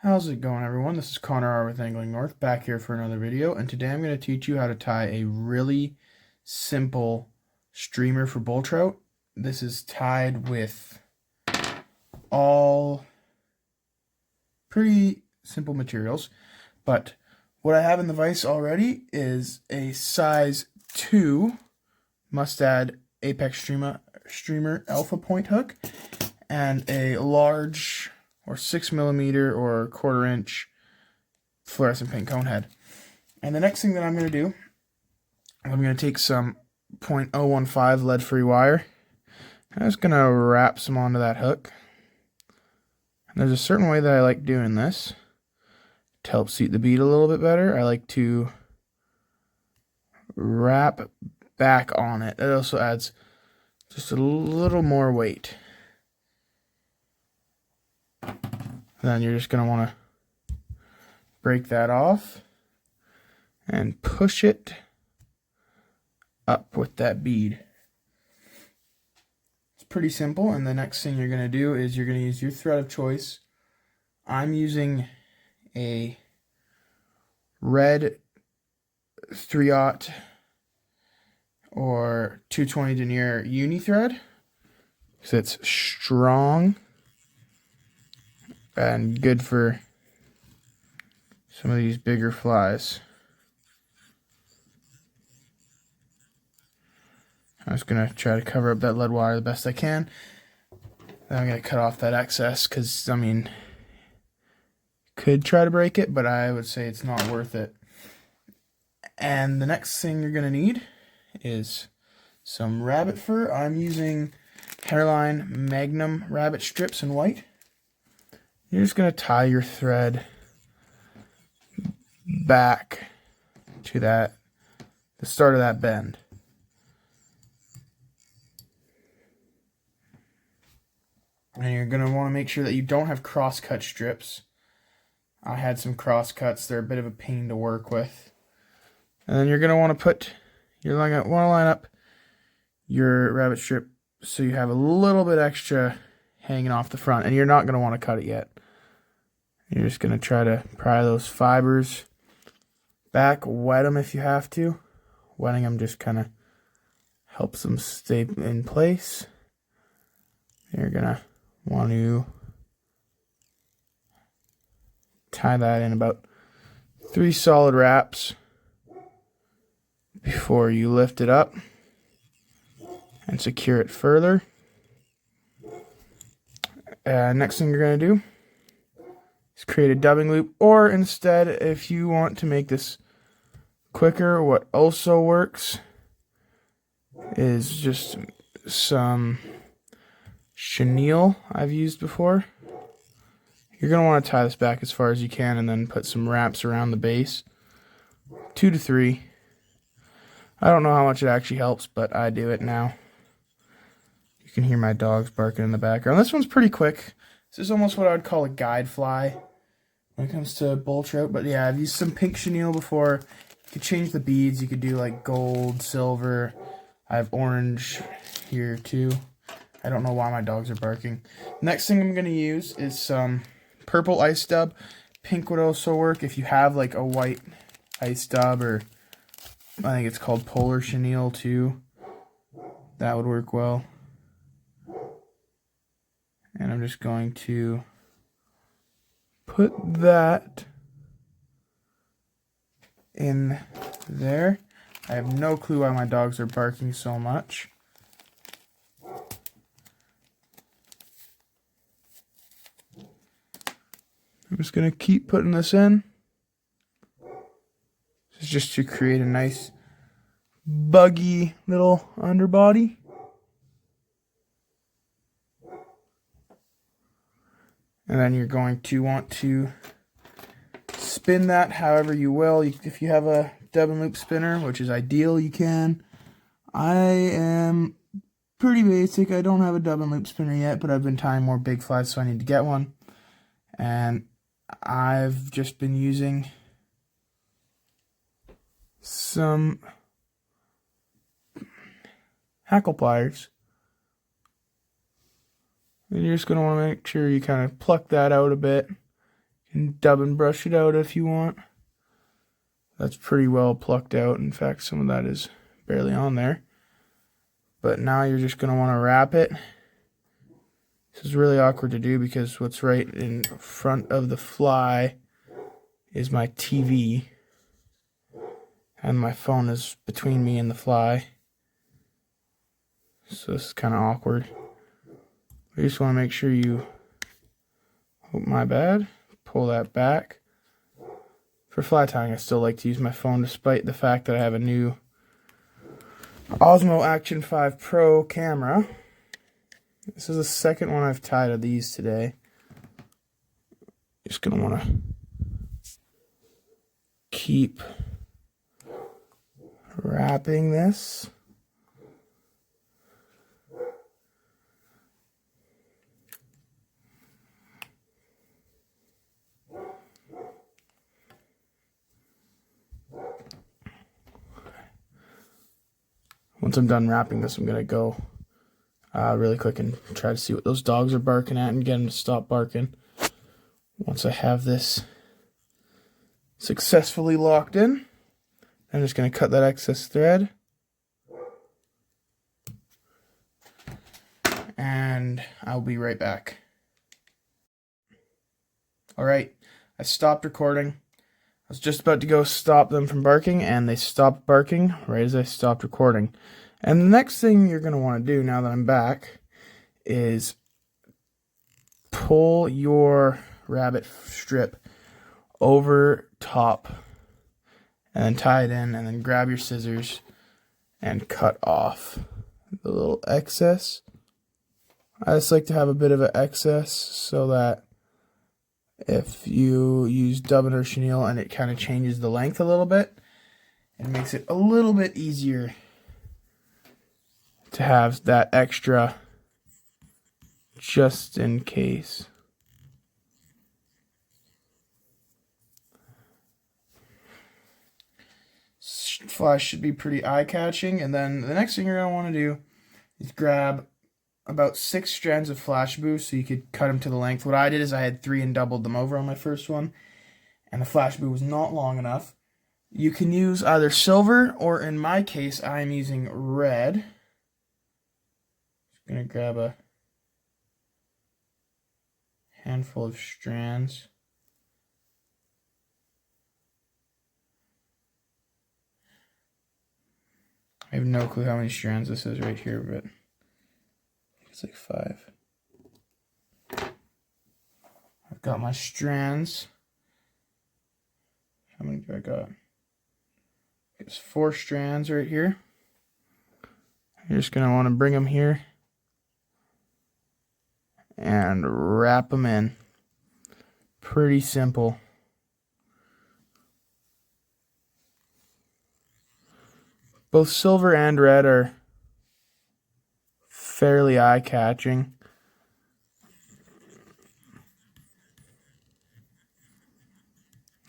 How's it going, everyone? This is Connor R with Angling North, back here for another video, and today I'm going to teach you how to tie a really simple streamer for bull trout. This is tied with all pretty simple materials, but what I have in the vise already is a size 2 Mustad Apex streamer alpha point hook and a large or 6mm or 1/4 inch fluorescent pink cone head. And the next thing that I'm going to do, I'm going to take some .015 lead-free wire. I'm just going to wrap some onto that hook. And there's a certain way that I like doing this to help seat the bead a little bit better. I like to wrap back on it. It also adds just a little more weight. Then you're just going to want to break that off and push it up with that bead. It's pretty simple, and the next thing you're going to do is you're going to use your thread of choice. I'm using a red 3/0 or 220 denier uni thread because it's strong and good for some of these bigger flies. I'm just going to try to cover up that lead wire the best I can. Then I'm going to cut off that excess because, I mean, could try to break it, but I would say it's not worth it. And the next thing you're going to need is some rabbit fur. I'm using Hairline Magnum rabbit strips in white. You're just going to tie your thread back to the start of that bend. And you're going to want to make sure that you don't have cross-cut strips. I had some cross-cuts. They're a bit of a pain to work with. And then you're going to want to want to line up your rabbit strip so you have a little bit extra hanging off the front. And you're not going to want to cut it yet. You're just going to try to pry those fibers back, wet them if you have to. Wetting them just kind of helps them stay in place. You're going to want to tie that in about 3 solid wraps before you lift it up and secure it further. Next thing you're going to do is create a dubbing loop, or instead, if you want to make this quicker, what also works is just some chenille I've used before. You're going to want to tie this back as far as you can and then put some wraps around the base. 2 to 3. I don't know how much it actually helps, but I do it now. You can hear my dogs barking in the background. This one's pretty quick. This is almost what I would call a guide fly when it comes to bull trout. But yeah, I've used some pink chenille before. You could change the beads. You could do like gold, silver. I have orange here too. I don't know why my dogs are barking. Next thing I'm going to use is some purple ice dub. Pink would also work if you have like a white ice dub, or I think it's called polar chenille too. That would work well. And I'm just going to put that in there. I have no clue why my dogs are barking so much. I'm just going to keep putting this in. This is just to create a nice buggy little underbody. And then you're going to want to spin that however you will. If you have a dub and loop spinner, which is ideal, you can. I am pretty basic. I don't have a dub and loop spinner yet, but I've been tying more big flies, so I need to get one. And I've just been using some hackle pliers. And you're just going to want to make sure you kind of pluck that out a bit, And dub and brush it out if you want. That's pretty well plucked out. In fact, some of that is barely on there. But now you're just going to want to wrap it. This is really awkward to do because what's right in front of the fly is my TV. And my phone is between me and the fly. So this is kind of awkward. We just want to make sure you, oh my bad, pull that back. For fly tying, I still like to use my phone despite the fact that I have a new Osmo Action 5 Pro camera. This is the second one I've tied of these today. Just going to want to keep wrapping this. Once I'm done wrapping this, I'm going to go really quick and try to see what those dogs are barking at and get them to stop barking. Once I have this successfully locked in, I'm just going to cut that excess thread. And I'll be right back. Alright, I stopped recording. I was just about to go stop them from barking, and they stopped barking right as I stopped recording. And the next thing you're going to want to do now that I'm back is pull your rabbit strip over top and then tie it in, and then grab your scissors and cut off the little excess. I just like to have a bit of an excess so that if you use dubbin or chenille and it kind of changes the length a little bit, it makes it a little bit easier to have that extra just in case. Fly should be pretty eye-catching, and then the next thing you're going to want to do is grab about 6 strands of flash boo so you could cut them to the length. What I did is I had 3 and doubled them over on my first one, and the flash boo was not long enough. You can use either silver, or in my case, I'm using red. Just going to grab a handful of strands. I have no clue how many strands this is right here, but it's like 5. I've got my strands. How many do I got? It's 4 strands right here. You're just going to want to bring them here and wrap them in. Pretty simple. Both silver and red are fairly eye-catching.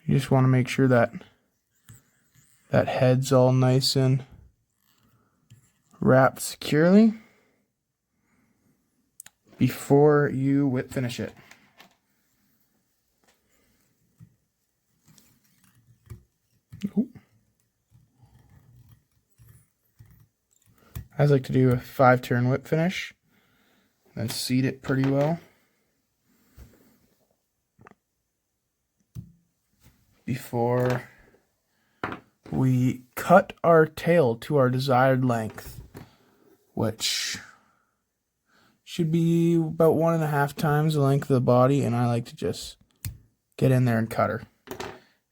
You just want to make sure that that head's all nice and wrapped securely before you whip finish it. Ooh. I like to do a 5-turn whip finish, then seat it pretty well before we cut our tail to our desired length, which should be about 1.5 times the length of the body, and I like to just get in there and cut her.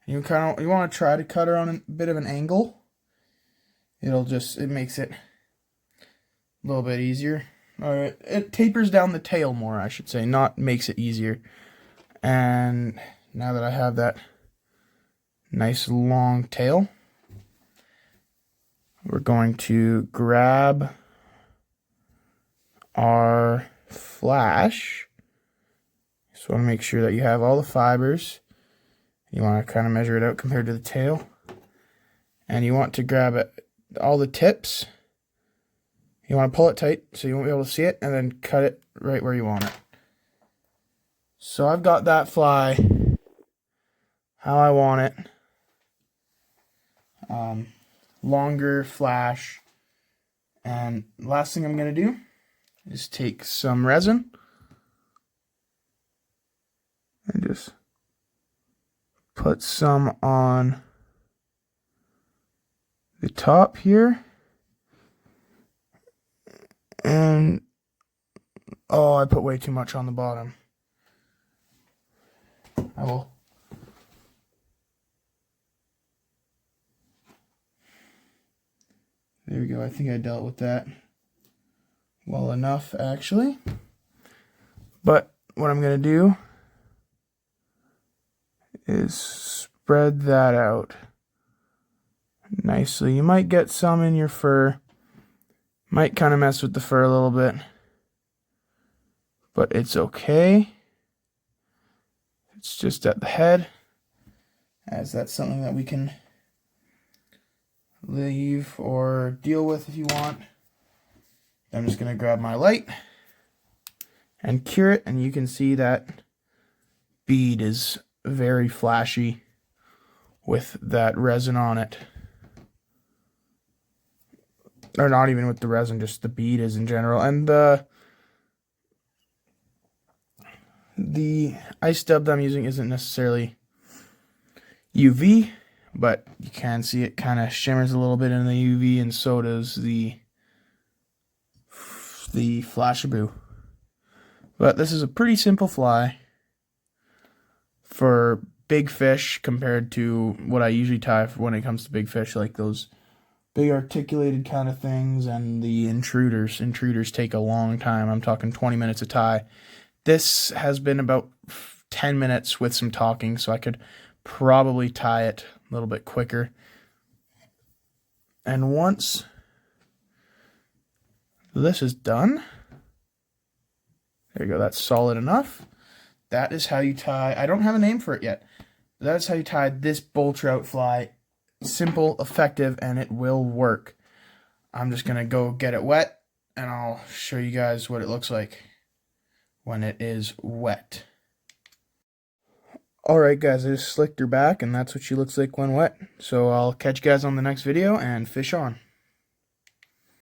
You want to try to cut her on a bit of an angle. It makes it a little bit easier. It tapers down the tail more, I should say, not makes it easier. And now that I have that nice long tail, we're going to grab our flash. Just want to make sure that you have all the fibers. You want to kind of measure it out compared to the tail. And you want to grab all the tips. You want to pull it tight so you won't be able to see it, and then cut it right where you want it. So I've got that fly how I want it. Longer flash. And last thing I'm going to do is take some resin and just put some on the top here. And oh, I put way too much on the bottom. I will. There we go. I think I dealt with that well enough, actually. But what I'm going to do is spread that out nicely. You might get some in your fur. Might kind of mess with the fur a little bit. But it's okay. It's just at the head, as that's something that we can leave or deal with if you want. I'm just going to grab my light and cure it, and you can see that bead is very flashy with that resin on it. Or not even with the resin, just the bead is in general. And the ice dub that I'm using isn't necessarily UV, but you can see it kind of shimmers a little bit in the UV, and so does the Flashaboo. But this is a pretty simple fly for big fish compared to what I usually tie when it comes to big fish, like those big articulated kind of things, and the intruders. Intruders take a long time. I'm talking 20 minutes a tie. This has been about 10 minutes with some talking, so I could probably tie it a little bit quicker. And once this is done, there you go, that's solid enough. That is how you tie, I don't have a name for it yet. That is how you tie this bull trout fly. Simple, effective, and it will work. I'm just gonna go get it wet, and I'll show you guys what it looks like when it is wet. Alright guys, I just slicked her back, and that's what she looks like when wet. So I'll catch you guys on the next video, and fish on.